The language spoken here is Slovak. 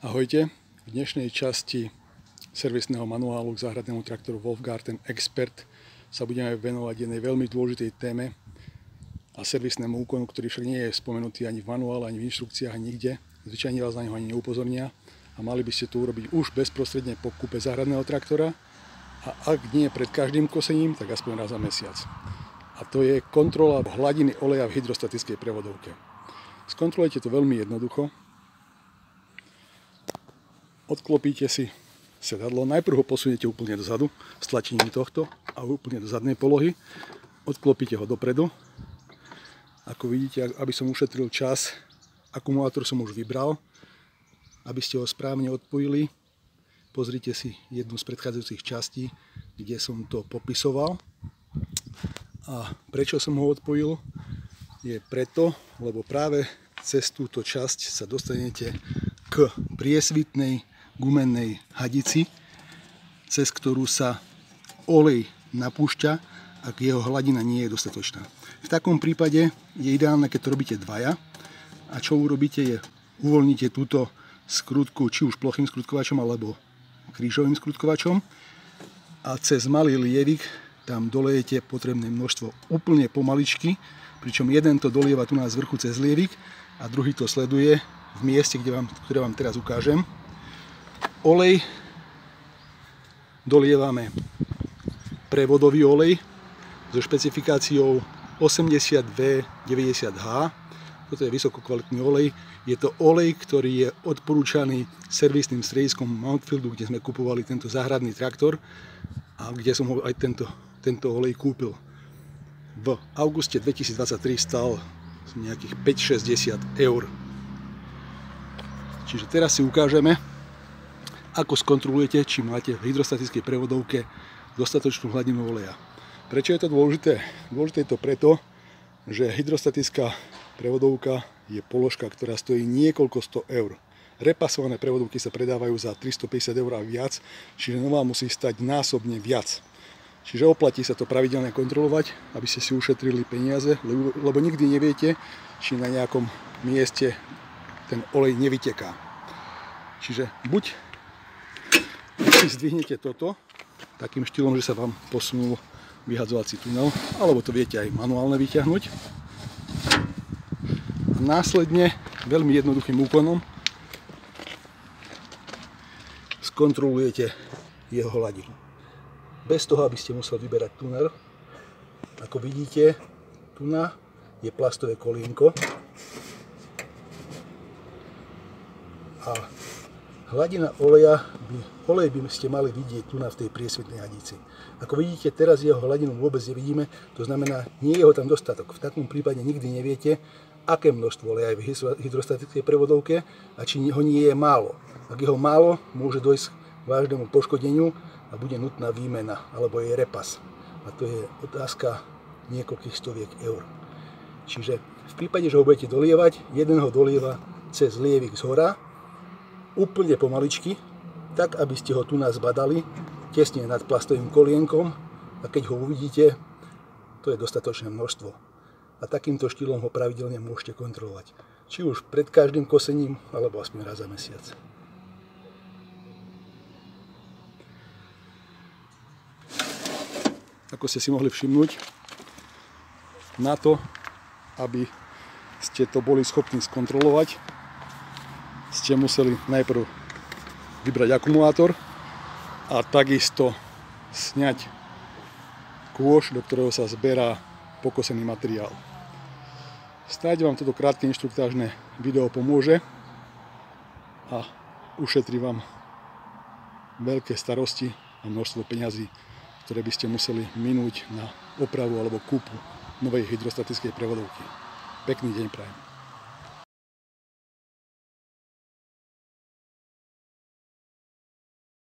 Ahojte, v dnešnej časti servisného manuálu k záhradnému traktoru Wolfgarten Expert sa budeme venovať jednej veľmi dôležitej téme a servisnému úkonu, ktorý však nie je spomenutý ani v manuále, ani v inštrukciách, ani nikde. Zvyčajne vás na neho ani neupozornia a mali by ste to urobiť už bezprostredne po kúpe záhradného traktora a ak nie pred každým kosením, tak aspoň raz za mesiac. A to je kontrola hladiny oleja v hydrostatickej prevodovke. Skontrolujte to veľmi jednoducho. Odklopíte si sedadlo, najprv ho posuniete úplne dozadu, stlačením tohto a úplne do zadnej polohy. Odklopíte ho dopredu. Ako vidíte, aby som ušetril čas, akumulátor som už vybral, aby ste ho správne odpojili. Pozrite si jednu z predchádzajúcich častí, kde som to popisoval. A prečo som ho odpojil? Je preto, lebo práve cez túto časť sa dostanete k priesvitnej gumenej hadici, cez ktorú sa olej napúšťa, ak jeho hladina nie je dostatočná. V takom prípade je ideálne, keď to robíte dvaja. A čo urobíte je, uvoľníte túto skrutku, či už plochým skrutkovačom alebo krížovým skrutkovačom a cez malý lievik tam dolejete potrebné množstvo úplne pomaličky, pričom jeden to dolieva tu na vrchu cez lievik a druhý to sleduje v mieste, ktoré vám teraz ukážem. Olej dolievame prevodový olej so špecifikáciou 80V90H. Toto je vysokokvalitný olej. Je to olej, ktorý je odporúčaný servisným strediskom Mountfieldu, kde sme kupovali tento záhradný traktor a kde som ho aj tento olej kúpil. V auguste 2023 stál nejakých 5,60 eur. Čiže teraz si ukážeme, ako skontrolujete, či máte v hydrostatickej prevodovke dostatočnú hladinu oleja. Prečo je to dôležité? Dôležité je to preto, že hydrostatická prevodovka je položka, ktorá stojí niekoľko 100 eur. Repasované prevodovky sa predávajú za 350 eur a viac, čiže nová musí stať násobne viac. Čiže oplatí sa to pravidelne kontrolovať, aby ste si ušetrili peniaze, lebo nikdy neviete, či na nejakom mieste ten olej nevyteká. Čiže buď si zdvihnete toto takým štýlom, že sa vám posunul vyhadzovací tunel, alebo to viete aj manuálne vyťahnuť. A následne veľmi jednoduchým úkonom skontrolujete jeho hladinu. Bez toho, aby ste museli vyberať tunel. Ako vidíte, tu je plastové kolienko a hladina olej by ste mali vidieť tu v tej priesvitnej hadici. Ako vidíte, teraz jeho hladinu vôbec nevidíme, to znamená, nie je ho tam dostatok. V takom prípade nikdy neviete, aké množstvo oleja je v hydrostatickej prevodovke a či ho nie je málo. Ak je ho málo, môže dojsť k vážnemu poškodeniu a bude nutná výmena alebo jej repas. A to je otázka niekoľkých stoviek eur. Čiže v prípade, že ho budete dolievať, jeden ho dolieva cez lievik zhora, úplne pomaličky, tak aby ste ho tu zbadali tesne nad plastovým kolienkom a keď ho uvidíte, to je dostatočné množstvo. A takýmto štýlom ho pravidelne môžete kontrolovať. Či už pred každým kosením, alebo aspoň raz za mesiac. Ako ste si mohli všimnúť, na to, aby ste to boli schopní skontrolovať, ste museli najprv vybrať akumulátor a takisto sňať kôš, do ktorého sa zberá pokosený materiál. Snáď vám toto krátke inštruktážne video pomôže a ušetrí vám veľké starosti a množstvo peňazí, ktoré by ste museli minúť na opravu alebo kúpu novej hydrostatickej prevodovky. Pekný deň prajem.